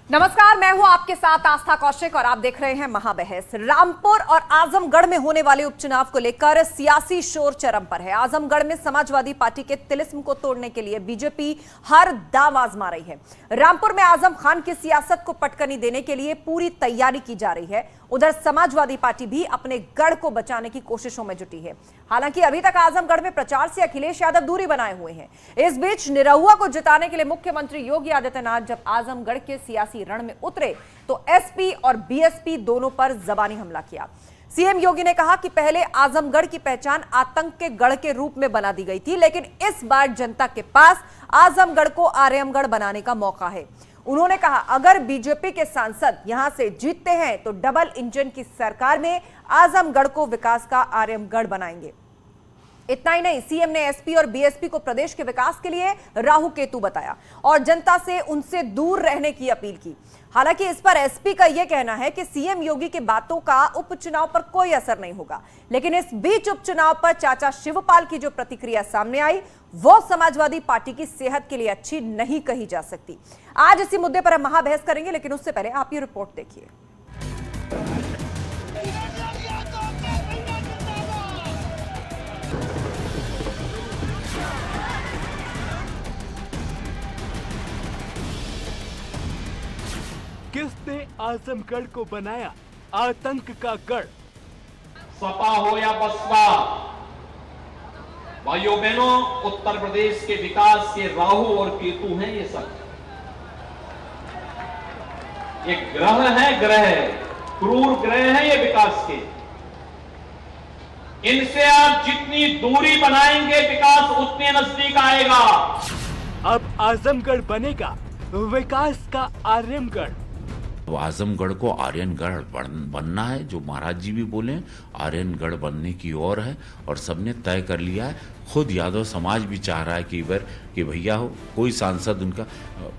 नमस्कार, मैं हूं आपके साथ आस्था कौशिक और आप देख रहे हैं महाबहस। रामपुर और आजमगढ़ में होने वाले उपचुनाव को लेकर सियासी शोर चरम पर है। आजमगढ़ में समाजवादी पार्टी के तिलिस्म को तोड़ने के लिए बीजेपी हर दांव आजमा रही है। रामपुर में आजम खान की सियासत को पटकनी देने के लिए पूरी तैयारी की जा रही है। उधर समाजवादी पार्टी भी अपने गढ़ को बचाने की कोशिशों में जुटी है। हालांकि अभी तक आजमगढ़ में प्रचार से अखिलेश यादव दूरी बनाए हुए हैं। इस बीच निरहुआ को जिताने के लिए मुख्यमंत्री योगी आदित्यनाथ जब आजमगढ़ के सियासी रण में उतरे तो एसपी और बीएसपी दोनों पर जबानी हमला किया। सीएम योगी ने कहा कि पहले आजमगढ़ की पहचान आतंक के गढ़ के रूप में बना दी गई थी, लेकिन इस बार जनता के पास आजमगढ़ को आर्यमगढ़ बनाने का मौका है। उन्होंने कहा अगर बीजेपी के सांसद यहां से जीतते हैं तो डबल इंजन की सरकार में आजमगढ़ को विकास का आर्यमगढ़ बनाएंगे। इतना ही नहीं, सीएम ने एसपी और बीएसपी को प्रदेश के विकास के लिए राहु केतु बताया और जनता से उनसे दूर रहने की अपील की। हालांकि इस पर एसपी का यह कहना है कि सीएम योगी की बातों का उपचुनाव पर कोई असर नहीं होगा। लेकिन इस बीच उपचुनाव पर चाचा शिवपाल की जो प्रतिक्रिया सामने आई वो समाजवादी पार्टी की सेहत के लिए अच्छी नहीं कही जा सकती। आज इसी मुद्दे पर हम महाबहस करेंगे, लेकिन उससे पहले आप ये रिपोर्ट देखिए। किसने आजमगढ़ को बनाया आतंक का गढ़? सपा हो या बसपा, भाइयों बहनों, उत्तर प्रदेश के विकास के राहु और केतु हैं ये सब। ये ग्रह है, क्रूर ग्रह हैं ये विकास के। इनसे आप जितनी दूरी बनाएंगे विकास उतने नजदीक आएगा। अब आजमगढ़ बनेगा विकास का आर्यमगढ़। आजमगढ़ को आर्यनगढ़ बनना है, जो महाराज जी भी बोले आर्यनगढ़ बनने की ओर है और सबने तय कर लिया है। खुद यादव समाज भी चाह रहा है कि भैया हो कोई सांसद उनका।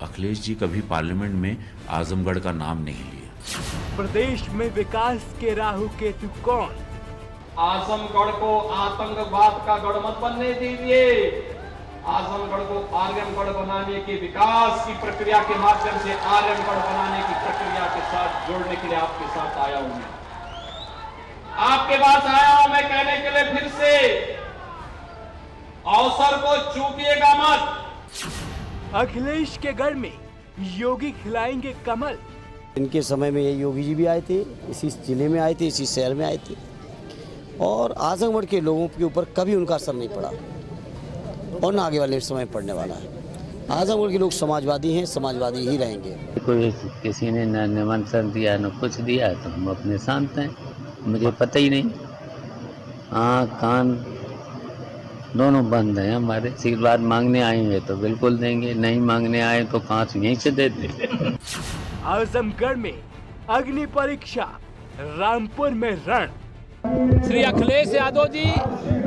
अखिलेश जी कभी पार्लियामेंट में आजमगढ़ का नाम नहीं लिया। प्रदेश में विकास के राहु केतु कौन? आजमगढ़ को आतंकवाद का गढ़ मत बनने दीजिए। आजमगढ़ को आर्यमगढ़ बनाने की विकास की प्रक्रिया के माध्यम से आर्यमगढ़ बनाने की प्रक्रिया के साथ जोड़ने के लिए आपके साथ आया हूं। मैं आपके पास आया हूं मैं कहने के लिए फिर से अवसर को चूकिएगा मत। अखिलेश के गढ़ में योगी खिलाएंगे कमल। इनके समय में ये योगी जी भी आए थे, इसी जिले में आए थे, इसी शहर में आए थे और आजमगढ़ के लोगों के ऊपर कभी उनका असर नहीं पड़ा और ना आगे वाले समय पड़ने वाला है। आजमगढ़ के लोग समाजवादी हैं, समाजवादी ही रहेंगे। कोई किसी ने न निमंत्रण दिया न कुछ दिया तो हम अपने शांत हैं, मुझे पता ही नहीं। आँख कान दोनों बंद हैं हमारे। आशीर्वाद मांगने आएंगे तो बिल्कुल देंगे, नहीं मांगने आए तो 5 यहीं से दे देंगे। आजमगढ़ में अग्नि परीक्षा, रामपुर में रण। श्री अखिलेश यादव जी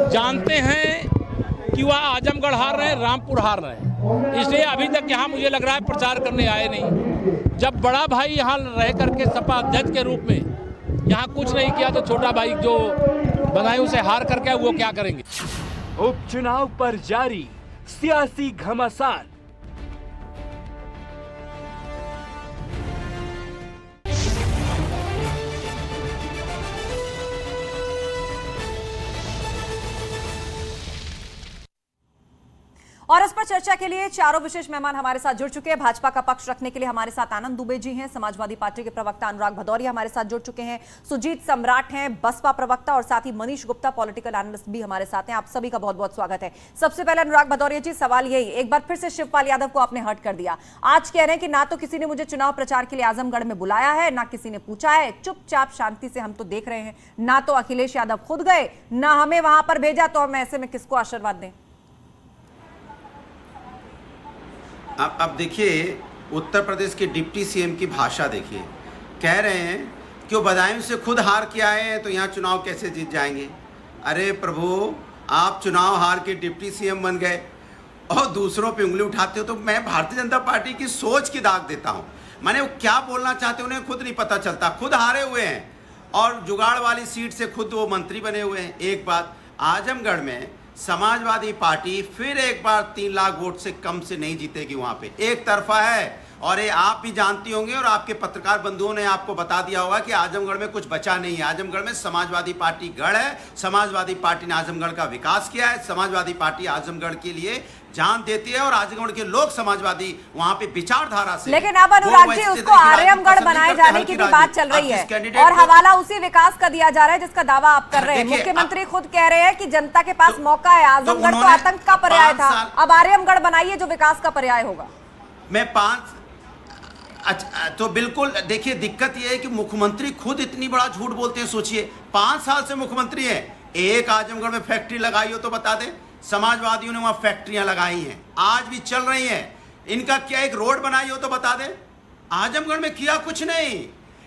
जानते हैं कि वह आजमगढ़ हार रहे हैं, रामपुर हार रहे हैं, इसलिए अभी तक यहाँ मुझे लग रहा है प्रचार करने आए नहीं। जब बड़ा भाई यहाँ रह करके सपा अध्यक्ष के रूप में यहाँ कुछ नहीं किया तो छोटा भाई जो बनाए उसे हार करके वो क्या करेंगे। उपचुनाव पर जारी सियासी घमासान। और इस पर चर्चा के लिए चारों विशेष मेहमान हमारे साथ जुड़ चुके हैं। भाजपा का पक्ष रखने के लिए हमारे साथ आनंद दुबे जी हैं, समाजवादी पार्टी के प्रवक्ता अनुराग भदौरिया हमारे साथ जुड़ चुके हैं, सुजीत सम्राट हैं बसपा प्रवक्ता और साथ ही मनीष गुप्ता पॉलिटिकल एनालिस्ट भी हमारे साथ हैं। आप सभी का बहुत बहुत स्वागत है। सबसे पहले अनुराग भदौरिया जी, सवाल यही, एक बार फिर से शिवपाल यादव को आपने हर्ट कर दिया। आज कह रहे हैं कि ना तो किसी ने मुझे चुनाव प्रचार के लिए आजमगढ़ में बुलाया है, ना किसी ने पूछा है, चुपचाप शांति से हम तो देख रहे हैं। ना तो अखिलेश यादव खुद गए, ना हमें वहां पर भेजा, तो हम ऐसे में किसको आशीर्वाद दें? अब देखिए, उत्तर प्रदेश के डिप्टी सीएम की भाषा देखिए। कह रहे हैं कि वो बदायूं से खुद हार के आए हैं तो यहाँ चुनाव कैसे जीत जाएंगे। अरे प्रभु, आप चुनाव हार के डिप्टी सीएम बन गए और दूसरों पे उंगली उठाते हो। तो मैं भारतीय जनता पार्टी की सोच की दाग देता हूँ। माने वो क्या बोलना चाहते हैं उन्हें खुद नहीं पता चलता। खुद हारे हुए हैं और जुगाड़ वाली सीट से खुद वो मंत्री बने हुए हैं। एक बात, आजमगढ़ में समाजवादी पार्टी फिर एक बार 3 लाख वोट से कम से नहीं जीतेगी। वहां पे एक तरफा है और ये आप भी जानती होंगे और आपके पत्रकार बंधुओं ने आपको बता दिया होगा कि आजमगढ़ में कुछ बचा नहीं है। आजमगढ़ में समाजवादी पार्टी गढ़ है, समाजवादी पार्टी ने आजमगढ़ का विकास किया है, समाजवादी पार्टी आजमगढ़ के लिए जान देती है और आजमगढ़ के लोग समाजवादी वहां पे विचारधारा से। लेकिन अब अनुराग जी उसको आर्यमगढ़ बनाए जाने की भी बात चल रही है और हवाला उसी विकास का दिया जा रहा है जिसका दावा आप कर रहे हैं। मुख्यमंत्री खुद कह रहे हैं कि जनता के पास मौका है, आजमगढ़ तो आतंक का पर्याय था, अब आर्यमगढ़ बनाइए जो विकास का पर्याय होगा। अच्छा, तो बिल्कुल देखिए, दिक्कत यह है कि मुख्यमंत्री खुद इतनी बड़ा झूठ बोलते हैं। सोचिए 5 साल से मुख्यमंत्री है, एक आजमगढ़ में फैक्ट्री लगाई हो तो बता दें। समाजवादियों ने वहां फैक्ट्रियां लगाई हैं, आज भी चल रही हैं। इनका क्या एक रोड बनाई हो तो बता दें। आजमगढ़ में किया कुछ नहीं,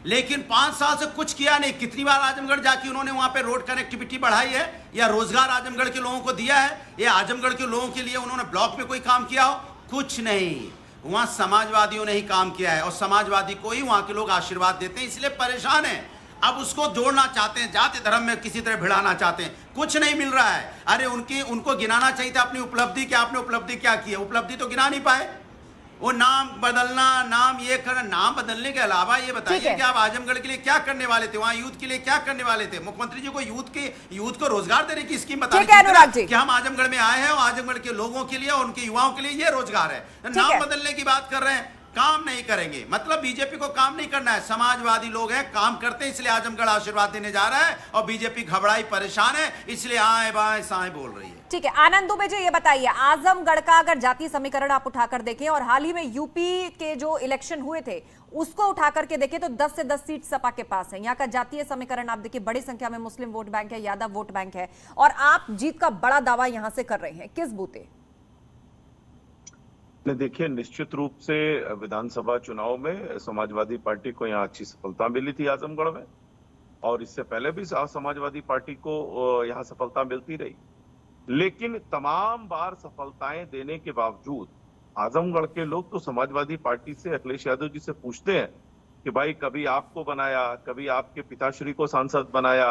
लेकिन 5 साल से कुछ किया नहीं। कितनी बार आजमगढ़ जाके उन्होंने वहां पे रोड कनेक्टिविटी बढ़ाई है या रोजगार आजमगढ़ के लोगों को दिया है या आजमगढ़ के लोगों के लिए उन्होंने ब्लॉक में कोई काम किया हो? कुछ नहीं। वहां समाजवादियों ने ही काम किया है और समाजवादी को ही वहां के लोग आशीर्वाद देते हैं, इसलिए परेशान है। अब उसको जोड़ना चाहते हैं, जाति धर्म में किसी तरह भिड़ाना चाहते हैं, कुछ नहीं मिल रहा है। अरे उनको गिनाना चाहिए था अपनी उपलब्धि, क्या आपने उपलब्धि क्या की है? उपलब्धि तो गिना नहीं पाए। वो नाम बदलना, नाम ये करना, नाम बदलने के अलावा ये बताइए कि आप आजमगढ़ के लिए क्या करने वाले थे, वहाँ यूथ के लिए क्या करने वाले थे? मुख्यमंत्री जी को यूथ को रोजगार देने की स्कीम बताइए कि हम आजमगढ़ में आए हैं और आजमगढ़ के लोगों के लिए और उनके युवाओं के लिए ये रोजगार है। नाम बदलने की बात कर रहे हैं, काम नहीं करेंगे। मतलब बीजेपी को काम नहीं करना है, समाजवादी लोग हैं, काम करते हैं, इसलिए आजमगढ़ आशीर्वाद देने जा रहा है और बीजेपी घबराई परेशान है, इसलिए आए बाएं साएं बोल रही है। ठीक है, आनंद दुबे जी ये बताइए, आजमगढ़ का अगर जातीय समीकरण आप उठाकर देखें और हाल ही में यूपी के जो इलेक्शन हुए थे उसको उठाकर के देखें तो 10 से 10 सीट सपा के पास है। यहाँ का जातीय समीकरण आप देखिए, बड़ी संख्या में मुस्लिम वोट बैंक है, यादव वोट बैंक है और आप जीत का बड़ा दावा यहां से कर रहे हैं, किस बूते? देखिए, निश्चित रूप से विधानसभा चुनाव में समाजवादी पार्टी को यहाँ अच्छी सफलता मिली थी आजमगढ़ में, और इससे पहले भी समाजवादी पार्टी को यहाँ सफलता मिलती रही। लेकिन तमाम बार सफलताएं देने के बावजूद आजमगढ़ के लोग तो समाजवादी पार्टी से, अखिलेश यादव जी से पूछते हैं कि भाई कभी आपको बनाया, कभी आपके पिताश्री को सांसद बनाया,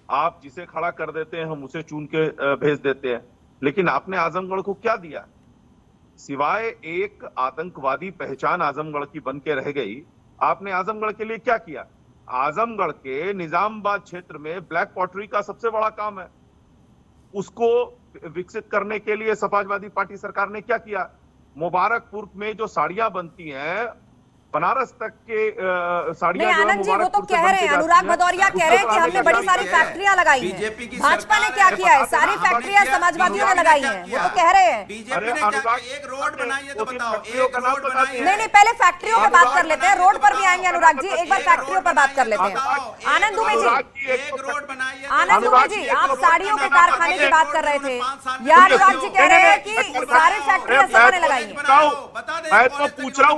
आप जिसे खड़ा कर देते हैं हम उसे चुन के भेज देते हैं, लेकिन आपने आजमगढ़ को क्या दिया? सिवाय एक आतंकवादी पहचान आजमगढ़ की बन के रह गई। आपने आजमगढ़ के लिए क्या किया? आजमगढ़ के निजामाबाद क्षेत्र में ब्लैक पॉटरी का सबसे बड़ा काम है, उसको विकसित करने के लिए समाजवादी पार्टी सरकार ने क्या किया? मुबारकपुर में जो साड़ियां बनती हैं, बनारस तक के साड़ियां जो आनंद जी वो तो कह रहे हैं, अनुराग भदौरिया कह रहे हैं कि हमने बड़ी सारी फैक्ट्रियां लगाई हैं। भाजपा ने क्या किया है? सारी फैक्ट्रियां समाजवादियों ने लगाई हैं, वो तो कह रहे हैं। बीजेपी ने क्या एक रोड बनाई है तो बताओ, एक रोड बनाई है। नहीं, पहले फैक्ट्रियों पे बात कर लेते हैं, रोड पर भी आएंगे अनुराग जी, एक बार फैक्ट्रियों पर बात कर लेते हैं। आनंद दुबे जी, एक रोड बनाई है। आनंद दुबे जी, आप साड़ियों के कारखाने की बात कर रहे थे, या अनुराग जी कह रहे हैं कि सारी फैक्ट्रियां सपा ने लगाई हैं? मैं तो पूछ रहा हूँ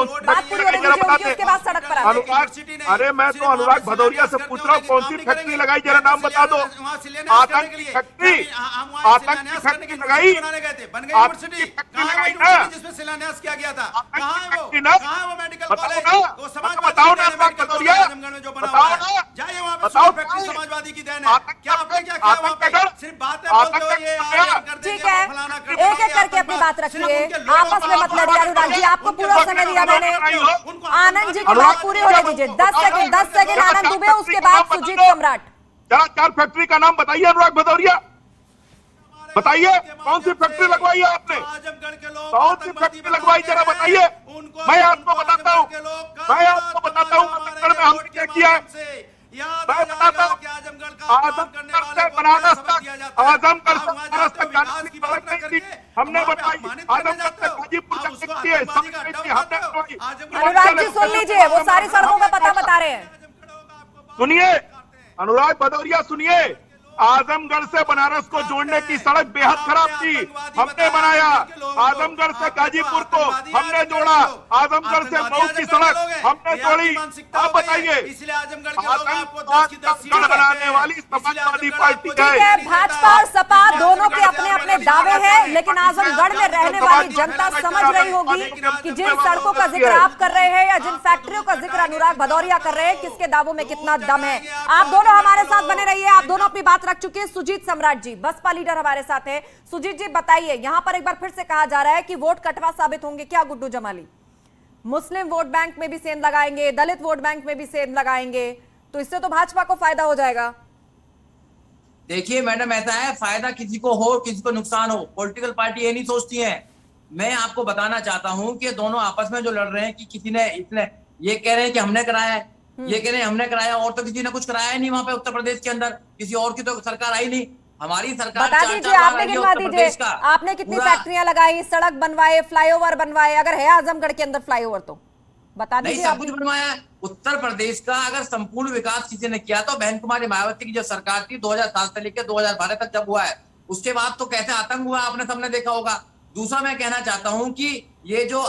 बात पूरी होने दीजिए उनकी, उसके बाद सड़क पर अनुराग, अरे मैं तो अनुराग भदौरिया से पूछ रहा हूँ कौन सी फैक्ट्री लगाई, जरा नाम बता दो। आतंक की फैक्ट्री, आतंक की फैक्ट्री लगाई, जिसमें शिलान्यास किया गया था, वो मेडिकल कॉलेज, बताओ ना अनुराग भदौरिया, जाइए वहाँ पे फैक्ट्री समाजवादी की देन है। क्या आपने क्या किया वहाँ पे? सिर्फ बातें बोलते हो, ये ठीक है, एक एक करके अपनी बात रखिए, आपस में मत लड़िए। अनुराग जी आपको पूरा समय दिया मैंने, आनंद जी की बात पूरी होने दीजिए। 10 सेकंड आनंद दुबे, उसके बाद सुजीत सम्राट। जरा 4 फैक्ट्री का नाम बताइए अनुराग भदौरिया, बताइए कौन सी फैक्ट्री लगवाई है आपने? कौन सी फैक्ट्री लगवाई जरा बताइए। मैं आपको बताता हूँ, आजमगढ़ में हमने क्या किया है, मैं बताता हूँ। आजमगढ़ से बनारस तक, आजमगढ़ से बनारस तक जाने की बात नहीं थी, हमने बताई। आजमगढ़ से गाजीपुर तक की है, हमने बताई। अनुराग जी सुन लीजिए, वो सारी सड़कों का पता बता रहे हैं। सुनिए अनुराग भदौरिया, सुनिए, आजमगढ़ से बनारस को जोड़ने की सड़क बेहद खराब थी, हमने बनाया। आजमगढ़ से गाजीपुर को हमने जोड़ा, आजमगढ़ से मऊ की सड़क हमने जोड़ी। आप बताइए, आजमगढ़ बनाने वाली समाजवादी पार्टी है। भाजपा और सपा दोनों के अपने अपने दावे हैं, लेकिन आजमगढ़ में रहने वाली जनता समझ रही होगी कि जिन सड़कों का जिक्र आप कर रहे हैं या जिन फैक्ट्रियों का जिक्र अनुराग भदौरिया कर रहे हैं, किसके दावों में कितना दम है। आप दोनों हमारे साथ बने रहिए, आप दोनों अपनी बात रख चुके हैं। सुजीत सम्राट जी बसपा लीडर हमारे साथ हैं। सुजीत जी बताइए, यहां पर एक बार फिर से कहा जा रहा है कि वोट कटवा साबित होंगे क्या गुड्डू जमाली? मुस्लिम वोट बैंक में भी सेंध लगाएंगे, दलित वोट बैंक में भी सेंध लगाएंगे, तो इससे तो भाजपा को फायदा हो जाएगा। देखिए मैडम, ऐसा है, फायदा किसी को हो किसी को नुकसान हो, पॉलिटिकल पार्टी ये नहीं सोचती है। मैं आपको बताना चाहता हूं कि दोनों आपस में जो लड़ रहे हैं कि किसी ने इसने ये कह रहे हैं कि हमने कराया है, ये कह रहे हैं हमने कराया, और तो किसी ने कुछ कराया नहीं वहां पे उत्तर प्रदेश के अंदर, किसी और की तो सरकार आई नहीं, हमारी सरकार। बता दीजिए, आपने गिनवा दीजिए, आपने कितनी फैक्ट्रियां लगाई, सड़क बनवाए, फ्लाईओवर बनवाए, अगर है आजमगढ़ के अंदर फ्लाईओवर तो बता दीजिए। सब कुछ बनवाया है उत्तर प्रदेश का। अगर संपूर्ण विकास किसी ने किया तो बहन कुमारी मायावती की जो सरकार थी 2007 से लेकर 2012 तक जब हुआ है, उसके बाद तो कैसे आतंक हुआ आपने सबने देखा होगा। दूसरा मैं कहना चाहता हूं कि ये जो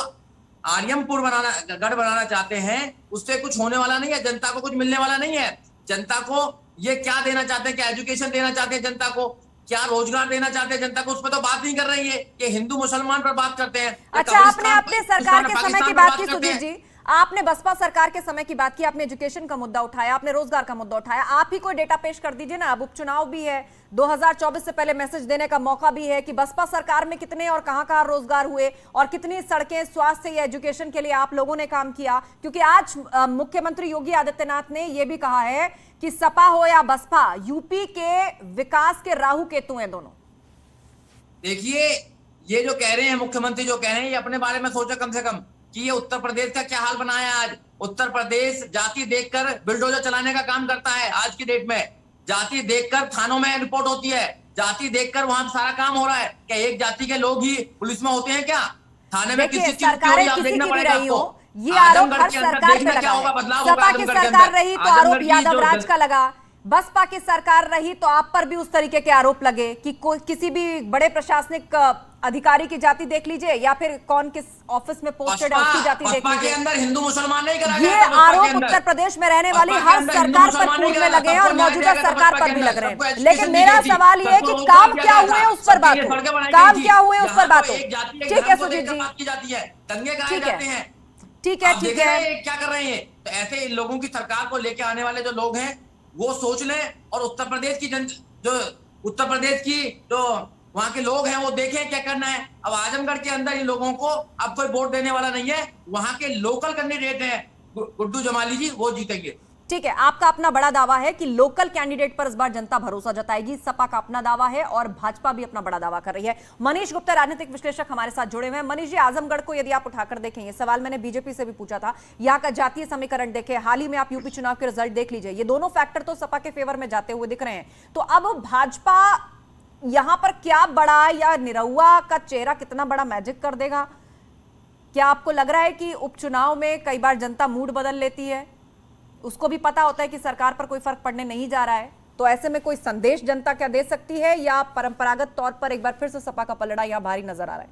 आर्यमपुर गढ़ बनाना चाहते हैं उससे कुछ होने वाला नहीं है, जनता को कुछ मिलने वाला नहीं है। जनता को ये क्या देना चाहते हैं, क्या एजुकेशन देना चाहते हैं जनता को, क्या रोजगार देना चाहते हैं जनता को, उस पर तो बात नहीं कर रही है। ये हिंदू मुसलमान पर बात करते हैं। अच्छा, आपने अपने सरकार के समय की बात की सुधीर जी, आपने बसपा सरकार के समय की बात की, आपने एजुकेशन का मुद्दा उठाया, आपने रोजगार का मुद्दा उठाया, आप ही कोई डेटा पेश कर दीजिए ना। अब उपचुनाव भी है, 2024 से पहले मैसेज देने का मौका भी है कि बसपा सरकार में कितने और कहां-कहां रोजगार हुए और कितनी सड़कें, स्वास्थ्य या एजुकेशन के लिए आप लोगों ने काम किया। क्योंकि आज मुख्यमंत्री योगी आदित्यनाथ ने यह भी कहा है कि सपा हो या बसपा, यूपी के विकास के राहु केतु हैं दोनों। देखिए, ये जो कह रहे हैं मुख्यमंत्री, जो कह रहे हैं, ये अपने बारे में सोचा कम से कम कि ये उत्तर प्रदेश का क्या हाल बनाया है। आज उत्तर प्रदेश जाति देखकर बिल्डोजर चलाने का काम करता है। आज की डेट में जाति देखकर थानों में रिपोर्ट होती है, जाति देखकर वहां सारा काम हो रहा है। क्या एक जाति के लोग ही पुलिस में होते हैं क्या? थाने में किसी चीज की आप देखना पड़ेगा आपको। ये आरोप हर सरकार पे लगा है। सपा की सरकार रही तो आरोप यादव राज का लगा, बसपा की सरकार रही तो आप पर भी उस तरीके के आरोप लगे कि कोई किसी भी बड़े प्रशासनिक अधिकारी की जाति देख लीजिए या फिर कौन किस ऑफिस में पोस्टेड है उसकी जाति देख लीजिए। अंदर हिंदू मुसलमान नहीं करा ये आरोप उत्तर प्रदेश में रहने वाली हर सरकार पर फूटने लगे हैं और मौजूदा सरकार पर भी लग रहे हैं। लेकिन मेरा सवाल ये है कि काम क्या हुए उस पर बात हो, काम क्या हुए उस पर बात हो। ठीक है सुजीत जी, ठीक है, ठीक है। क्या कर रहे हैं? तो ऐसे लोगों की सरकार को लेके आने वाले जो लोग हैं वो सोच लें और उत्तर प्रदेश की जो वहां के लोग हैं वो देखें क्या करना है। अब आजमगढ़ के अंदर इन लोगों को अब कोई वोट देने वाला नहीं है, वहां के लोकल कैंडिडेट हैं गुड्डू जमाली जी, वो जीतेंगे। ठीक है, आपका अपना बड़ा दावा है कि लोकल कैंडिडेट पर इस बार जनता भरोसा जताएगी, सपा का अपना दावा है और भाजपा भी अपना बड़ा दावा कर रही है। मनीष गुप्ता राजनीतिक विश्लेषक हमारे साथ जुड़े हुए हैं। मनीष जी, आजमगढ़ को यदि आप उठाकर देखें, ये सवाल मैंने बीजेपी से भी पूछा था, यहाँ का जातीय समीकरण देखे, हाल ही में आप यूपी चुनाव के रिजल्ट देख लीजिए, ये दोनों फैक्टर तो सपा के फेवर में जाते हुए दिख रहे हैं। तो अब भाजपा यहां पर क्या बड़ा या निरहुआ का चेहरा कितना बड़ा मैजिक कर देगा? क्या आपको लग रहा है कि उपचुनाव में कई बार जनता मूड बदल लेती है, उसको भी पता होता है कि सरकार पर कोई फर्क पड़ने नहीं जा रहा है, तो ऐसे में कोई संदेश जनता क्या दे सकती है या परंपरागत तौर पर एक बार फिर से सपा का पलड़ा यहाँ भारी नजर आ रहा है?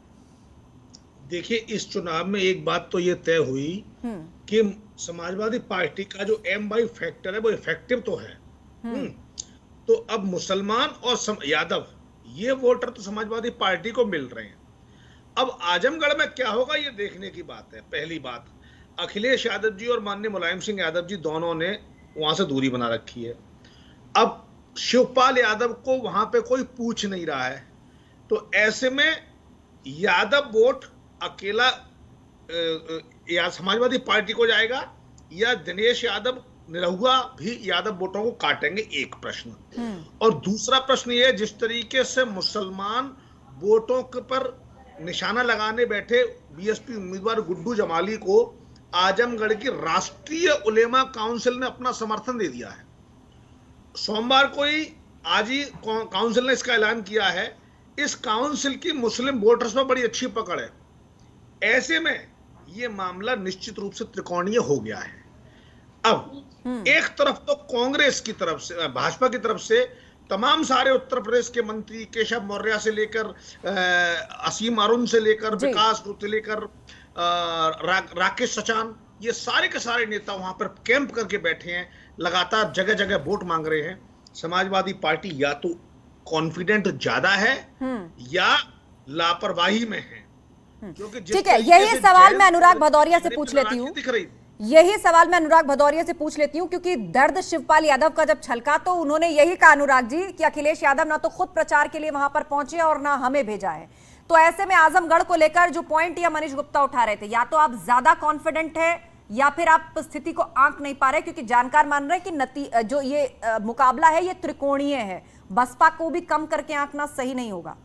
देखिए, इस चुनाव में एक बात तो ये तय हुई कि समाजवादी पार्टी का जो M/Y फैक्टर है वो इफेक्टिव तो है। तो अब मुसलमान और यादव ये वोटर तो समाजवादी पार्टी को मिल रहे हैं। अब आजमगढ़ में क्या होगा ये देखने की बात है। पहली बात, अखिलेश यादव जी और माननीय मुलायम सिंह यादव जी दोनों ने वहां से दूरी बना रखी है। अब शिवपाल यादव को वहां पे कोई पूछ नहीं रहा है, तो ऐसे में यादव वोट अकेला या समाजवादी पार्टी को जाएगा या दिनेश यादव निरहुआ भी यादव वोटों को काटेंगे, एक प्रश्न। और दूसरा प्रश्न ये, जिस तरीके से मुसलमान वोटों पर निशाना लगाने बैठे बीएसपी उम्मीदवार गुड्डू जमाली को आजमगढ़ की राष्ट्रीय उलेमा काउंसिल ने अपना समर्थन दे दिया है। सोमवार को ही आज ही काउंसिल ने इसका ऐलान किया है। इस काउंसिल की मुस्लिम वोटर्स पर बड़ी अच्छी पकड़ है। ऐसे में यह मामला निश्चित रूप से त्रिकोणीय हो गया है। अब एक तरफ तो कांग्रेस की तरफ से, भाजपा की तरफ से तमाम सारे उत्तर प्रदेश के मंत्री, केशव मौर्य से लेकर असीम अरुण से लेकर विकास गुप्ता से लेकर राकेश सचान, ये सारे के सारे नेता वहां पर कैंप करके बैठे हैं, लगातार जगह जगह वोट मांग रहे हैं। समाजवादी पार्टी या तो कॉन्फिडेंट ज्यादा है या लापरवाही में है। ठीक है, यही सवाल मैं अनुराग भदौरिया से पूछ लेती हूँ, क्योंकि दर्द शिवपाल यादव का जब छलका तो उन्होंने यही कहा अनुराग जी कि अखिलेश यादव ना तो खुद प्रचार के लिए वहां पर पहुंचे और ना हमें भेजा है। तो ऐसे में आजमगढ़ को लेकर जो पॉइंट या मनीष गुप्ता उठा रहे थे, या तो आप ज्यादा कॉन्फिडेंट है या फिर आप स्थिति को आंक नहीं पा रहे, क्योंकि जानकार मान रहे हैं कि जो ये मुकाबला है ये त्रिकोणीय है, बसपा को भी कम करके आंकना सही नहीं होगा।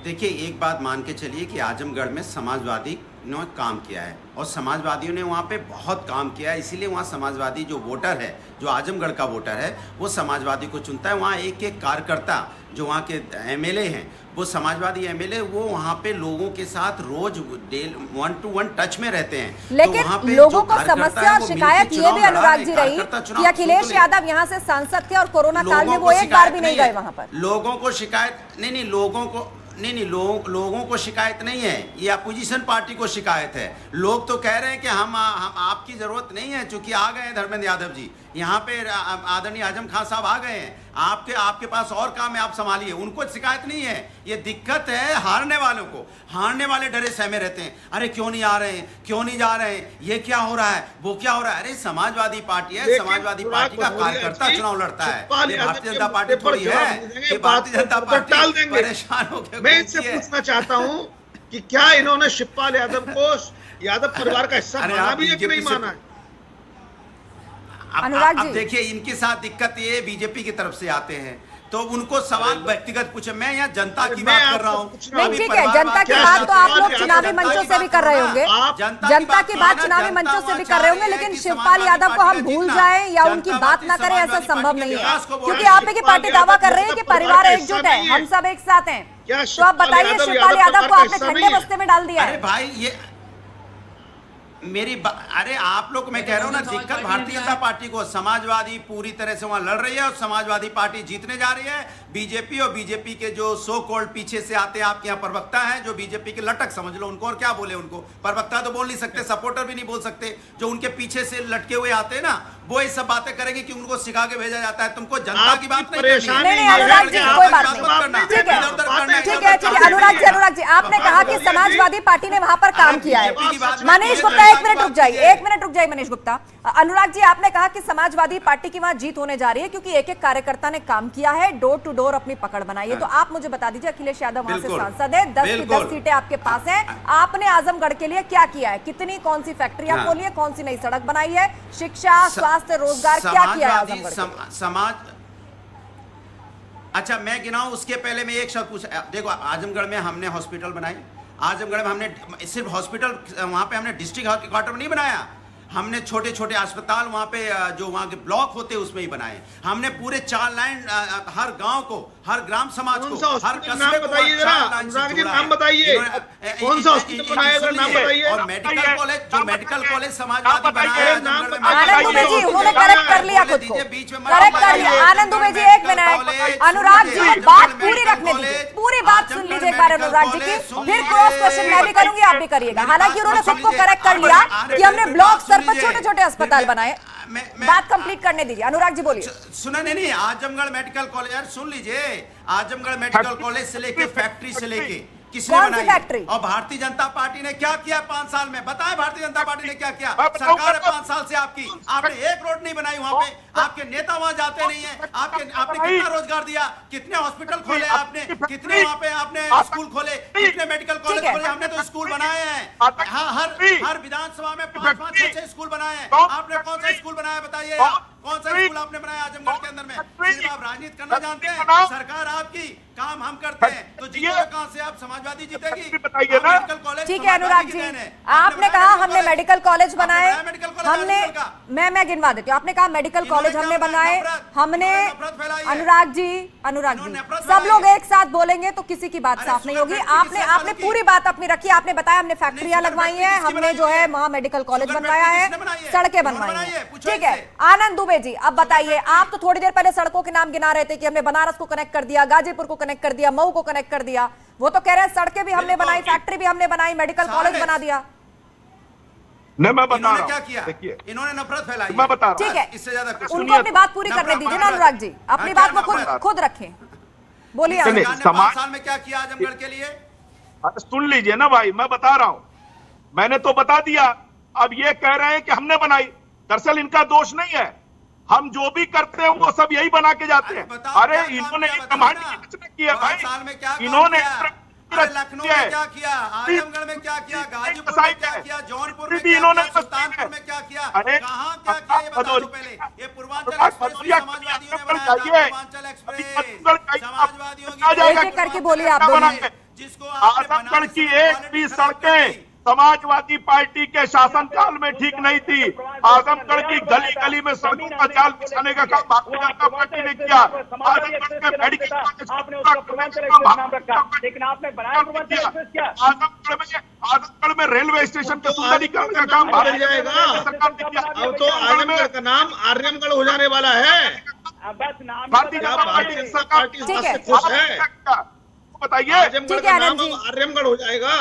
देखिए, एक बात मान के चलिए कि आजमगढ़ में समाजवादी ने काम किया है और समाजवादियों ने वहाँ पे बहुत काम किया है, इसीलिए वहाँ समाजवादी जो वोटर है, जो आजमगढ़ का वोटर है, वो समाजवादी को चुनता है। वहाँ एक एक कार्यकर्ता जो वहाँ के एमएलए हैं, वो समाजवादी एमएलए, वो वहाँ पे लोगों के साथ रोज 1-to-1 टच में रहते हैं। लेकिन तो लोगों को समस्या और शिकायत ये भी अनुराग जी रही कि अखिलेश यादव यहाँ से सांसद थे और कोरोना काल में वो एक बार भी नहीं गए वहाँ पर। लोगों को शिकायत नहीं, लोगों को शिकायत नहीं है, ये अपोजिशन पार्टी को शिकायत है। लोग तो कह रहे हैं कि हम आपकी जरूरत नहीं है, चूंकि आ गए हैं धर्मेंद्र यादव जी, यहाँ पे आदरणीय आजम खान साहब आ गए हैं, आपके पास और काम है, आप संभालिए। उनको शिकायत नहीं है, ये दिक्कत है हारने वालों को। हारने वाले डरे सहमे रहते हैं, अरे क्यों नहीं आ रहे हैं, क्यों नहीं जा रहे हैं, ये क्या हो रहा है, वो क्या हो रहा है। अरे समाजवादी पार्टी है, समाजवादी पार्टी का कार्यकर्ता चुनाव लड़ता है, भारतीय जनता पार्टी थोड़ी है कि भारतीय जनता पार्टी परेशान हो गए। मैं इनसे पूछना चाहता हूँ कि क्या इन्होंने शिवपाल यादव को यादव परिवार का हिस्सा माना भी है कि नहीं माना है? अब देखिए, इनके साथ दिक्कत ये बीजेपी की तरफ से आते हैं तो उनको सवाल व्यक्तिगत पूछे। मैं यहाँ जनता की बात कर रहा हूँ। ठीक है, जनता की बात तो आप लोग चुनावी मंचों से भी कर रहे होंगे, जनता की बात चुनावी मंचों से भी कर रहे होंगे, लेकिन शिवपाल यादव को हम भूल जाएं या उनकी बात ना करें, ऐसा संभव नहीं है, क्योंकि आप की पार्टी दावा कर रही है कि परिवार एकजुट है, हम सब एक साथ हैं। तो आप बताइए, शिवपाल यादव को आपने ठंडे बस्ते में डाल दिया है। अरे भाई, ये अरे आप लोग, मैं कह रहा हूँ ना, दिक्कत भारतीय जनता पार्टी को, समाजवादी पूरी तरह से वहां लड़ रही है और समाजवादी पार्टी जीतने जा रही है। बीजेपी और बीजेपी के जो सो कॉल्ड पीछे से आते हैं, आपके यहाँ प्रवक्ता हैं जो बीजेपी के लटक समझ लो उनको, और क्या बोले उनको, प्रवक्ता तो बोल नहीं सकते, सपोर्टर भी नहीं बोल सकते, जो उनके पीछे से लटके हुए आते हैं ना, वो ये सब बातें करेंगे कि उनको सिखा के भेजा जाता है। तुमको जनता की बात नहीं करनी है। अनुराग जी, कोई बात नहीं, ठीक है, अनुराग जी, आपने कहा कि समाजवादी पार्टी ने वहां पर काम किया है। मनीष गुप्ता, एक मिनट रुक जाइए मनीष गुप्ता। अनुराग जी, आपने कहा कि समाजवादी पार्टी की वहां जीत होने जा रही है क्योंकि एक एक कार्यकर्ता ने काम किया है, डोर टू डोर अपनी पकड़ बनाई है। तो आप मुझे बता दीजिए, अखिलेश यादव वहां से सांसद है, 10 की 10 सीटें आपके पास हैं, आपने आजमगढ़ के लिए क्या किया है, कितनी कौन सी फैक्ट्रियां खोली है, कौन सी नई सड़क बनाई है, शिक्षा, स्वास्थ्य, रोजगार, क्या किया है आजमगढ़ समाज? अच्छा, मैं गिनाऊं उसके पहले मैं एक शब्द पूछ, देखो, आजमगढ़ में हमने हॉस्पिटल बनाए, आजमगढ़ में हमने सिर्फ हॉस्पिटल, वहां पे हमने डिस्ट्रिक्ट हेडक्वार्टर में नहीं बनाया, हमने छोटे छोटे अस्पताल वहां पे जो वहां के ब्लॉक होते हैं उसमें ही बनाए। हमने पूरे 4 लाइन हर गांव को, हर ग्राम समाज को, हर कस्बे को नाम बताइए, कौन सा हॉस्पिटल बनाया है, नाम बताइए। और मेडिकल कॉलेज, जो मेडिकल कॉलेज समाजवादी बनाया है, आनंद दुबे जी, उन्होंने करेक्ट कर लिया खुद को, करेक्ट कर लिया। आनंद दुबे जी, एक मिनट, अनुराग जी बात पूरी रखने दीजिए, पूरी बात सुन लीजिए एक बार अनुराग जी की, फिर क्रॉस क्वेश्चन मैं भी करूंगी, आप भी करिएगा। हालांकि उन्होंने खुद को करेक्ट कर लिया कि हमने ब्लॉक स्तर पर छोटे छोटे अस्पताल बनाए। बात कंप्लीट करने दीजिए, अनुराग जी बोलिए। सुना नहीं, आजमगढ़ मेडिकल कॉलेज, यार सुन लीजिए, आजमगढ़ मेडिकल कॉलेज से लेके फैक्ट्री से लेके किसने बनाई फैक्ट्री? और भारतीय जनता पार्टी ने क्या किया 5 साल में? बताएं, भारतीय जनता पार्टी ने क्या किया? सरकार है 5 साल से आपकी, आपने एक रोड नहीं बनाई वहां पे, आपके नेता वहां जाते नहीं है, आपने कितना रोजगार दिया, कितने हॉस्पिटल खोले आपने, कितने वहां पे आपने स्कूल खोले, कितने मेडिकल कॉलेज खोले? हमने तो स्कूल बनाए हैं, हर विधानसभा में 5-5, 6-6 स्कूल बनाए हैं। आपने कौन सा स्कूल बनाया बताइए, कौन सा स्कूल आपने बनाया आजमगढ़ के अंदर में? सिर्फ आप राजनीति करना जानते हैं, सरकार आपकी, काम हम करते हैं, तो जीतेगा कहां से आप? समाजवादी जीतेगी? ठीक है अनुराग जी, आपने कहा हमने मेडिकल कॉलेज बनाए, हमने मैं गिनवा देती हूँ। आपने कहा मेडिकल कॉलेज हमने बनाए, हमने, अनुराग जी सब लोग एक साथ बोलेंगे तो किसी की बात साफ नहीं होगी। आपने पूरी बात अपनी रखी, आपने बताया हमने फैक्ट्रियां लगवाई हैं, हमने जो है वहां मेडिकल कॉलेज बनवाया है, सड़कें बनवाई हैं, ठीक है। आनंद दुबे जी, अब बताइए, आप तो थोड़ी देर पहले सड़कों के नाम गिना रहे थे कि हमने बनारस को कनेक्ट कर दिया, गाजीपुर को कनेक्ट कर दिया, मऊ को कनेक्ट कर दिया, वो तो कह रहे हैं सड़कें भी हमने बनाई, फैक्ट्री भी हमने बनाई, मेडिकल कॉलेज बना दिया। नहीं, मैं बता रहा हूं, क्या किया? देखिए, इन्होंने नफरत फैलाई, मैं बता रहा हूं, ठीक है, इससे ज्यादा कुछ उनको अपनी बात पूरी करने दीजिए ना अनुराग जी, अपनी बात को खुद रखें, बोलिए। 5 साल में क्या किया आजमगढ़ के लिए? सुन लीजिए ना भाई, मैं बता रहा हूं, मैंने तो बता दिया, अब ये कह रहे हैं कि हमने बनाई, दरअसल इनका दोष नहीं है, हम जो भी करते हैं वो सब यही बना के जाते हैं। अरे इन्होंने ब्रह्मांड की रचना की है भाई, इन्होंने लखनऊ में क्या किया, आजमगढ़ में क्या किया, गाजीपुर में क्या किया, जौनपुर में क्या इन्होंने किया, सुल्तानपुर में क्या किया, कहाँ क्या किया, ये बता दो पहले। ये पूर्वांचल एक्सप्रेस भी समाजवादियों ने बनाया था, पूर्वांचल एक्सप्रेस समाजवादियों की, एक-एक करके बोलिए आप दोनों। जिसको आजमगढ़ की एक भी सड़कें समाजवादी पार्टी के शासनकाल में ठीक नहीं थी। आजमगढ़ की गली गली में सड़कों का जाल बिछाने का काम भारतीय जनता पार्टी ने किया। आजमगढ़ में मेडिकल कॉलेज आजमगढ़ में रेलवे स्टेशन के सुंदरीकरण का काम भारतीय जनता सरकार ने किया। अब तो आजमगढ़ का नाम आर्यमगढ़ हो जाने वाला है। भारतीय जनता पार्टी सरकार खुश है, बताइए। आजमगढ़ का नाम अब आर्यमगढ़ हो जाएगा।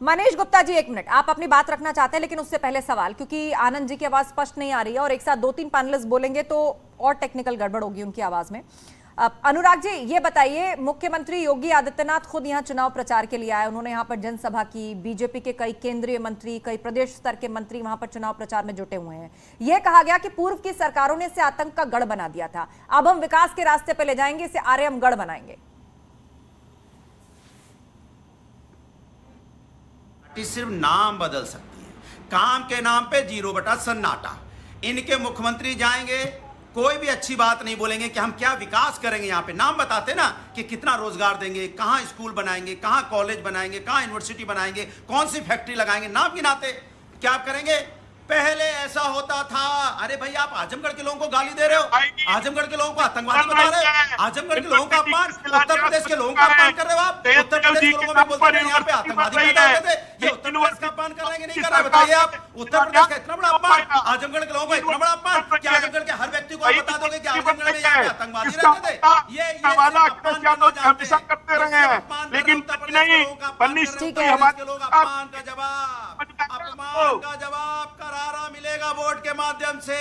मनीष गुप्ता जी, एक मिनट, आप अपनी बात रखना चाहते हैं, लेकिन उससे पहले सवाल, क्योंकि आनंद जी की आवाज स्पष्ट नहीं आ रही है और एक साथ 2-3 पैनलिस्ट बोलेंगे तो और टेक्निकल गड़बड़ होगी उनकी आवाज में। अनुराग जी, ये बताइए, मुख्यमंत्री योगी आदित्यनाथ खुद यहाँ चुनाव प्रचार के लिए आए, उन्होंने यहाँ पर जनसभा की, बीजेपी के कई केंद्रीय मंत्री, कई प्रदेश स्तर के मंत्री वहां पर चुनाव प्रचार में जुटे हुए हैं। यह कहा गया कि पूर्व की सरकारों ने इसे आतंक का गढ़ बना दिया था, अब हम विकास के रास्ते पे ले जाएंगे, इसे आर्यमगढ़ बनाएंगे। सिर्फ नाम बदल सकती है, काम के नाम पे 0 सन्नाटा। इनके मुख्यमंत्री जाएंगे, कोई भी अच्छी बात नहीं बोलेंगे कि हम क्या विकास करेंगे। यहाँ पे नाम बताते ना कि कितना रोजगार देंगे, कहाँ स्कूल बनाएंगे, कहाँ कॉलेज बनाएंगे, कहाँ यूनिवर्सिटी बनाएंगे, कौन सी फैक्ट्री लगाएंगे, नाम गिनाते। क्या आप करेंगे? पहले ऐसा होता था। अरे भाई, आप आजमगढ़ के लोगों को गाली दे रहे हो, आजमगढ़ के लोगों को आतंकवादी बता रहे हो, आजमगढ़ के लोगों का अपमान, उत्तर प्रदेश के लोगों का अपमान कर रहे हो आप। उत्तर प्रदेश के लोगों में बोलते हैं यहाँ पे आतंकवादी पैदा होते थे, ये उत्तर प्रदेश का अपमान कर रहे हैं कि नहीं कर रहे? बताइए आप, उत्तर प्रदेश का इतना बड़ा अपमान, आजमगढ़ के लोगों का इतना बड़ा अपमान कि आजमगढ़ के हर व्यक्ति को आप बता दोगे कि आजमगढ़ में यहाँ पे आतंकवादी रहते थे। ये हमेशा करते रहे हैं, लेकिन नहीं, अपमान का जवाब करारा मिलेगा वोट के माध्यम से।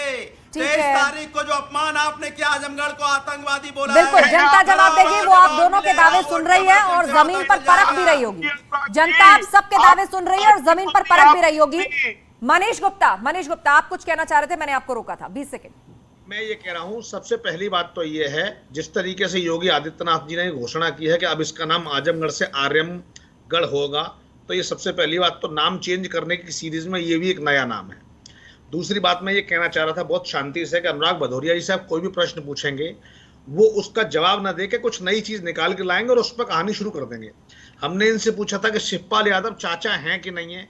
23 तारीख को जो अपमान आपने किया आजमगढ़ को आतंकवादी बोला, बिल्कुल जनता जवाब देगी। वो आप दोनों के दावे सुन रही है और जमीन पर परख भी रही होगी। जनता आप सबके दावे सुन रही है और जमीन पर परख भी रही होगी। मनीष गुप्ता, आप कुछ कहना चाह रहे थे, मैंने आपको रोका था, 20 सेकंड। मैं ये कह रहा हूं, सबसे पहली बात तो ये है, जिस तरीके से योगी आदित्यनाथ जी ने घोषणा की है कि अब इसका नाम आजमगढ़ से आर्यमगढ़ होगा, तो ये सबसे पहली बात तो नाम चेंज करने की सीरीज में ये भी एक नया नाम है। दूसरी बात मैं ये कहना चाह रहा था बहुत शांति से कि अनुराग भदौरिया जी से आप कोई भी प्रश्न पूछेंगे, वो उसका जवाब ना दे के कुछ नई चीज निकाल के लाएंगे और उस पर कहानी शुरू कर देंगे। हमने इनसे पूछा था कि शिवपाल यादव चाचा हैं कि नहीं है,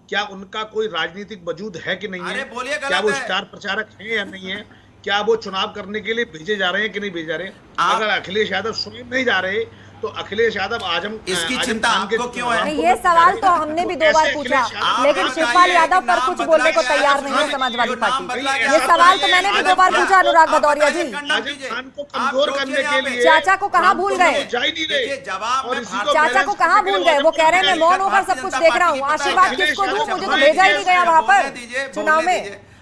क्या उनका कोई राजनीतिक वजूद है कि नहीं है, क्या वो स्टार प्रचारक हैं या नहीं है, क्या वो चुनाव करने के लिए भेजे जा रहे हैं कि नहीं भेजे जा रहे हैं। अगर अखिलेश यादव स्वयं नहीं जा रहे तो अखिलेश यादव इसकी चिंता आपको क्यों है? ये सवाल तो हमने भी 2 बार पूछा, लेकिन शिवपाल यादव पर कुछ बोलने को तैयार नहीं है समाजवादी पार्टी। ये सवाल तो मैंने भी 2 बार पूछा अनुराग भदौरिया जी। कमजोर करने के लिए चाचा को कहाँ भूल गए? चाचा को कहाँ भूल गए? वो कह रहे हैं मैं मौन होकर सब कुछ देख रहा हूँ, आशीर्वाद किसको दूं, मुझे तो भेजा ही नहीं गया वहां पर चुनाव में।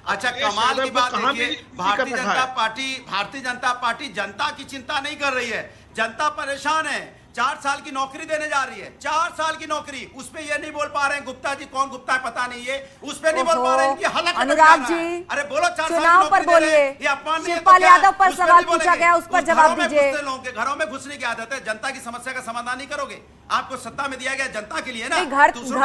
अच्छा, कमाल की बात देखिए, भारतीय जनता पार्टी जनता की चिंता नहीं कर रही है। जनता परेशान है, 4 साल की नौकरी देने जा रही है, 4 साल की नौकरी, उस पे ये नहीं बोल पा रहे हैं। गुप्ता जी, कौन गुप्ता है पता नहीं, ये उस पे नहीं बोल पा रहे हैं, इनकी हलक अनुराग जी, अरे बोलो, 4 साल चुनाव पर बोलिए। शिवपाल यादव पर सवाल पूछा गया, उस पर जवाब दीजिए। लोगों के घरों में घुसने की आदत है, जनता की समस्या का समाधान नहीं करोगे। आपको सत्ता में दिया गया जनता के लिए ना, घर तो जो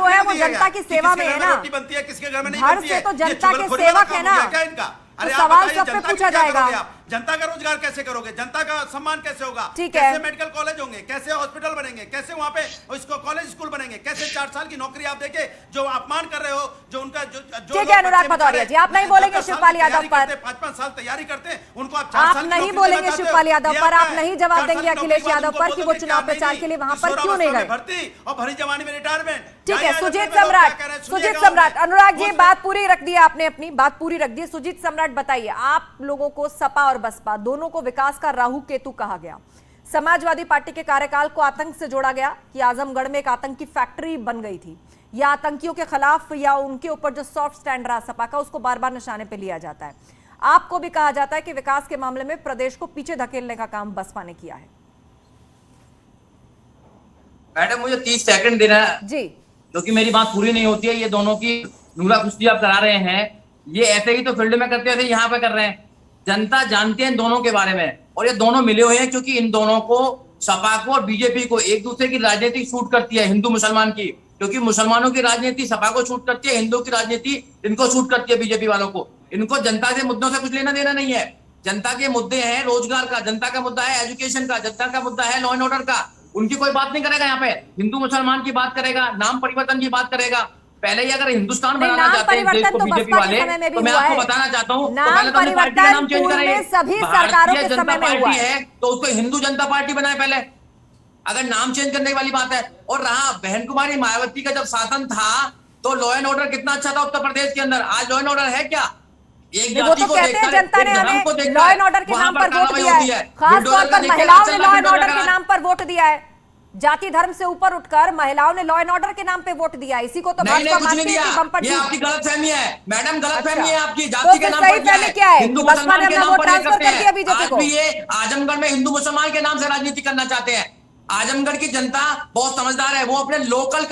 है वो जनता की सेवा में है ना, रोटी बनती है, किसके घर में नहीं घर बनती से है, तो जनता के सेवक है ना, क्या इनका? अरे सवाल सब पे पूछा जाएगा। जनता का रोजगार कैसे करोगे, जनता का सम्मान कैसे होगा, ठीक कैसे है, मेडिकल कॉलेज होंगे, कैसे हॉस्पिटल बनेंगे, कैसे वहां पे इसको कॉलेज स्कूल बनेंगे, कैसे 4 साल की नौकरी आप देके जो अपमान कर रहे हो, जो उनका जो ठीक है अनुराग भदौरिया जी, आप नहीं बोलेंगे शिवपाल यादव पर, 5-5 साल तैयारी करते हैं उनको आप नहीं बोलेंगे शिवपाल यादव पर, आप नहीं जवाब देंगे अखिलेश यादव पर कि वो चुनाव प्रचार के लिए वहां पर क्यों नहीं गए। भर्ती और भरी जवानी में रिटायरमेंट। ठीक है, सुजीत सम्राट, अनुराग जी बात पूरी रख दी आपने, अपनी बात पूरी रख दी। सुजीत सम्राट बताइए, आप लोगों को सपा और बसपा दोनों को विकास का राहु केतु कहा गया, समाजवादी पार्टी के कार्यकाल को आतंक से जोड़ा गया कि आजमगढ़ में एक आतंकी फैक्ट्री बन गई थी, या आतंकियों के खिलाफ या उनके ऊपर जो सॉफ्ट स्टैंड रहा सपा का, उसको बार बार निशाने पे लिया जाता है। आपको भी कहा जाता है कि विकास के मामले में प्रदेश को पीछे धकेलने का काम बसपा ने किया है। मैडम मुझे 30 सेकंड देना जी, क्योंकि मेरी बात पूरी नहीं होती है। ये दोनों की नूला कुश्ती आप करा रहे हैं, ये ऐसे ही तो फील्ड में करते थे, यहाँ पे कर रहे हैं। जनता जानती है इन दोनों के बारे में, और ये दोनों मिले हुए हैं क्योंकि इन दोनों को, सपा को और बीजेपी को, एक दूसरे की राजनीति शूट करती है, हिंदू मुसलमान की, क्योंकि मुसलमानों की राजनीति सपा को शूट करती है, हिंदू की राजनीति इनको शूट करती है, बीजेपी वालों को। इनको जनता के मुद्दों से कुछ लेना देना नहीं है। जनता के मुद्दे हैं रोजगार का, जनता का मुद्दा है एजुकेशन का, जनता का मुद्दा है लॉ एंड ऑर्डर का। उनकी कोई बात नहीं करेगा यहाँ पे, हिंदू मुसलमान की बात करेगा, नाम परिवर्तन की बात करेगा। पहले ही अगर हिंदुस्तान बनाना चाहते हैं देश को बीजेपी वाले, तो मैं आपको बताना चाहता हूँ, तो पहले तो अपनी पार्टी का नाम चेंज करें। भारतीय जनता पार्टी है तो उसको हिंदू जनता पार्टी बनाए पहले, अगर नाम चेंज करने वाली बात है। और रहा बहन कुमारी मायावती का जब शासन था तो लॉ एंड ऑर्डर कितना अच्छा था उत्तर प्रदेश के अंदर, आज लॉ एंड ऑर्डर है क्या? एक जाति को देखकर, जनता ने हमें लॉ एंड ऑर्डर के नाम पर वोट दिया है, खासतौर पर महिलाओं ने लॉ एंड ऑर्डर के नाम पर वोट दिया है। जाति धर्म से ऊपर उठकर महिलाओं ने लॉ एंड ऑर्डर के नाम पे वोट दिया, इसी को तो भाजपा मानती है कि बम्पर ये आपकी गलतफहमी है मैडम, गलतफहमी है आपकी। तो जाति के नाम पर क्या है? हिंदू मुसलमान के नाम पर ट्रांसफर कर दिया बीजेपी को। आज भी ये आजमगढ़ में हिंदू मुसलमान के नाम से राजनीति करना चाहते हैं। आजमगढ़ की जनता बहुत समझदार है, वो अपने लोकल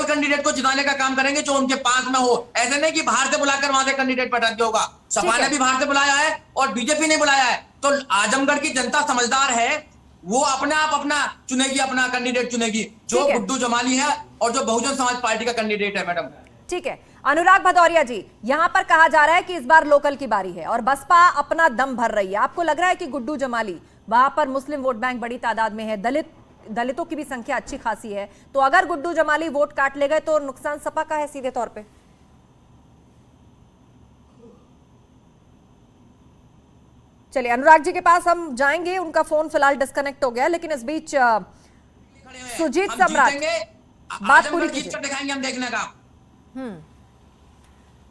कैंडिडेट को जिताने का काम करेंगे जो उनके पास में हो। ऐसे नहीं कि बाहर से बुलाकर वहां से कैंडिडेट बैठा दिया होगा। सपा ने भी बाहर से बुलाया है और बीजेपी ने बुलाया है। तो आजमगढ़ की जनता समझदार है, वो अपने आप अपना चुनेगी, अपना कैंडिडेट चुनेगी, जो गुड्डू जमाली है और जो बहुजन समाज पार्टी का कैंडिडेट है। मैडम ठीक है, अनुराग भदौरिया जी, यहाँ पर कहा जा रहा है कि इस बार लोकल की बारी है और बसपा अपना दम भर रही है। आपको लग रहा है कि गुड्डू जमाली, वहां पर मुस्लिम वोट बैंक बड़ी तादाद में है, दलितों की भी संख्या अच्छी खासी है, तो अगर गुड्डू जमाली वोट काट ले गए तो नुकसान सपा का है सीधे तौर पे? चलिए अनुराग जी के पास हम जाएंगे, उनका फोन फिलहाल डिस्कनेक्ट हो गया, लेकिन इस बीच सुजीत सम्राट बात पूरी कीजिए, दिखाएंगे हम देखने का।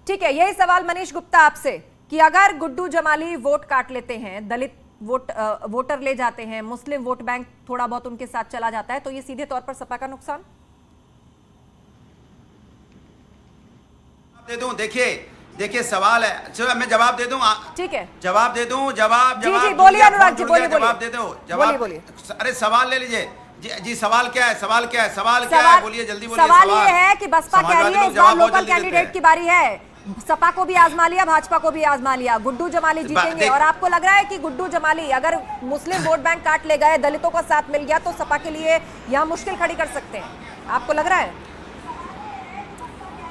ठीक है, यही सवाल मनीष गुप्ता आपसे कि अगर गुड्डू जमाली वोट काट लेते हैं, दलित वोटर ले जाते हैं, मुस्लिम वोट बैंक थोड़ा बहुत उनके साथ चला जाता है, तो ये सीधे तौर पर सपा का नुकसान? दे दूं, देखिए सवाल है, चलो मैं जवाब दे दूं। ठीक है, जवाब दे दूं, जवाब जी बोलिए अनुराग जी, बोलिए जवाब दे दो, जवाब बोलिए। अरे सवाल ले लीजिए जी, सवाल क्या है, सवाल क्या है, बोलिए जल्दी बोलिए। सवाल ये है कि बसपा कह रही है इस बार लोकल कैंडिडेट की बारी है, सपा को भी आजमा लिया, भाजपा को भी आजमा लिया, गुड्डू जमाली जीतेंगे, और आपको लग रहा है कि गुड्डू जमाली अगर मुस्लिम वोट बैंक काट ले गए, दलितों का साथ मिल गया, तो सपा के लिए यहाँ मुश्किल खड़ी कर सकते हैं, आपको लग रहा है?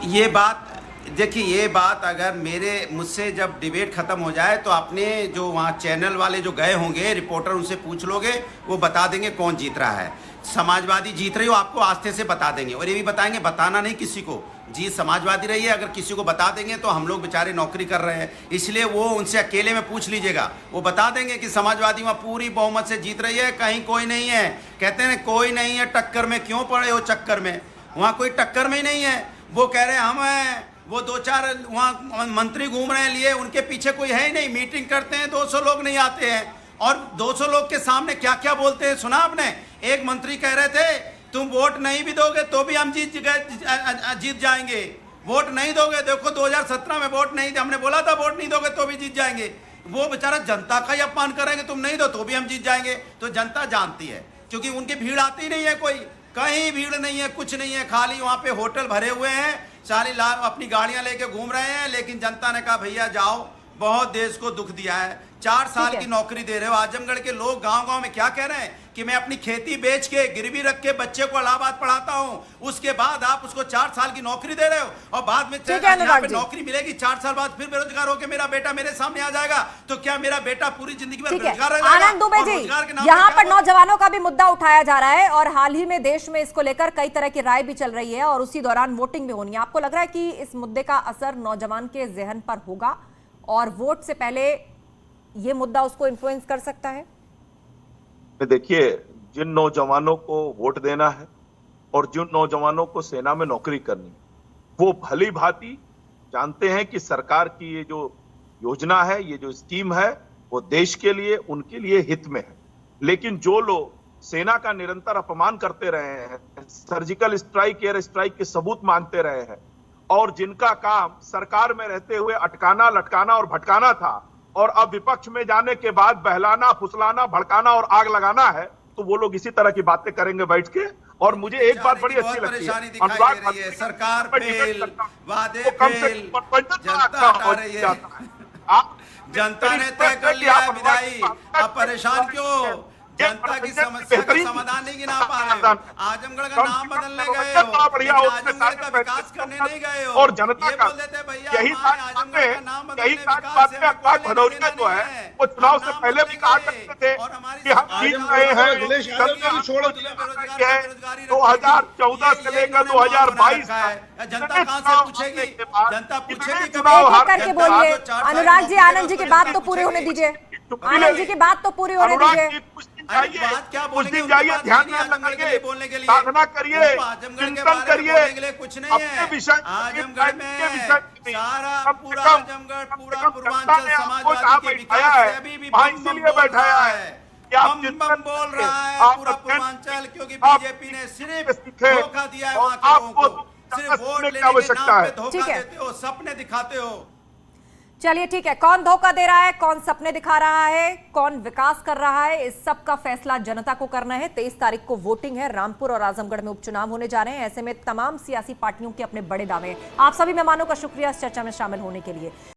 ये बात देखिए, ये बात अगर मुझसे जब डिबेट खत्म हो जाए तो अपने जो वहाँ चैनल वाले जो गए होंगे रिपोर्टर, उनसे पूछ लोगे, वो बता देंगे कौन जीत रहा है। समाजवादी जीत रही हो, आपको आस्थे से बता देंगे, और ये भी बताएंगे, बताना नहीं किसी को, जीत समाजवादी रही है। अगर किसी को बता देंगे तो हम लोग बेचारे नौकरी कर रहे हैं, इसलिए वो उनसे अकेले में पूछ लीजिएगा, वो बता देंगे कि समाजवादी वहाँ पूरी बहुमत से जीत रही है, कहीं कोई नहीं है। कहते हैं कोई नहीं है टक्कर में, क्यों पड़े हो चक्कर में, वहाँ कोई टक्कर में ही नहीं है। वो कह रहे हैं हम हैं, वो 2-4 वहाँ मंत्री घूम रहे हैं लिए, उनके पीछे कोई है ही नहीं, मीटिंग करते हैं 200 लोग नहीं आते हैं, और 200 लोग के सामने क्या क्या बोलते हैं सुना आपने? एक मंत्री कह रहे थे तुम वोट नहीं भी दोगे तो भी हम जीत जाएंगे, वोट नहीं दोगे, देखो 2017 में वोट नहीं, हमने बोला था वोट नहीं दोगे तो भी जीत जाएंगे। वो बेचारा जनता का ही अपमान करेंगे, तुम नहीं दो तो भी हम जीत जाएंगे। तो जनता जानती है, क्योंकि उनकी भीड़ आती नहीं है, कोई कहीं भीड़ नहीं है, कुछ नहीं है, खाली वहाँ पे होटल भरे हुए हैं, सारी लाल अपनी गाड़ियां लेके घूम रहे हैं। लेकिन जनता ने कहा भैया जाओ, बहुत देश को दुख दिया है, 4 साल की नौकरी दे रहे हो। आजमगढ़ के लोग गांव-गांव में क्या कह रहे हैं कि मैं अपनी खेती बेच के, गिरवी रख के बच्चे को इलाहाबाद पढ़ाता हूं, उसके बाद आप उसको 4 साल की नौकरी दे रहे हो, और बाद में यहाँ पे नौकरी मिलेगी, 4 साल बाद फिर बेरोजगार होकर मेरा बेटा मेरे सामने आ जाएगा, तो क्या मेरा बेटा पूरी जिंदगी में बेरोजगार रहेगा? आनंद दुबे जी, यहाँ पर नौजवानों का भी मुद्दा उठाया जा रहा है, और हाल ही में देश में इसको लेकर कई तरह की राय भी चल रही है, और उसी दौरान वोटिंग भी होनी है। आपको लग रहा है कि इस मुद्दे का असर नौजवान के जहन पर होगा और वोट से पहले ये मुद्दा उसको इन्फ्लुएंस कर सकता है? देखिए, जिन नौजवानों को वोट देना है और जिन नौजवानों को सेना में नौकरी करनी है, वो भली भांति जानते हैं कि सरकार की ये जो योजना है, ये जो स्कीम है, वो देश के लिए, उनके लिए हित में है। लेकिन जो लोग सेना का निरंतर अपमान करते रहे हैं, सर्जिकल स्ट्राइक, एयर स्ट्राइक के सबूत मांगते रहे हैं, और जिनका काम सरकार में रहते हुए अटकाना, लटकाना और भटकाना था, और अब विपक्ष में जाने के बाद बहलाना, फुसलाना, भड़काना और आग लगाना है, तो वो लोग इसी तरह की बातें करेंगे बैठ के, और मुझे एक बात बड़ी अच्छी लगती है, परेशानी दिखाई दे रही है, सरकार फेल, वादे फेल, जनता हटा रही है। जनता ने तय कर लिया है विदाई, अब परेशान क्यों? जनता की समस्या का समाधान नहीं गिना पा रहे हो। आजमगढ़ का नाम बदलने गए हो, लेकिन आजमगढ़ का विकास करने नहीं गए हो। और जनता ये का बोल देते भैया यही आजमगढ़ का नाम बदलने यही विकास बात से में अखबार भदौरिया जो है वो चुनाव से पहले भी कहा करते थे कि हम जीत रहे हैं, अखिलेश यादव ने भी छोड़ दिया। 2014 से लेकर 2022 जनता कहां से पूछेगी? जनता पूछेगी कब? एक करके बोलिए। अनुराग जी, आनंद जी की बात तो पूरी होने दीजिए। आनंद जी की बात तो पूरी होने दीजिए। बात क्या उस दिन जाइए, ध्यान में लगाइए, साधना करिए, चिंतन करिए, कुछ नहीं है। आजमगढ़ में सारा पूरा आजमगढ़, पूरा पूर्वांचल समाजवादी के विकास से अभी भी इसीलिए बैठाया है कि आप बम बोल रहा है पूरा पूर्वांचल, क्योंकि बीजेपी ने सिर्फ धोखा दिया है वहां के लोगों को। सिर्फ वोट लेने के नाम पे धोखा देते हो, सपने दिखाते हो। चलिए ठीक है, कौन धोखा दे रहा है, कौन सपने दिखा रहा है, कौन विकास कर रहा है, इस सब का फैसला जनता को करना है। 23 तारीख को वोटिंग है, रामपुर और आजमगढ़ में उपचुनाव होने जा रहे हैं। ऐसे में तमाम सियासी पार्टियों के अपने बड़े दावे हैं। आप सभी मेहमानों का शुक्रिया इस चर्चा में शामिल होने के लिए।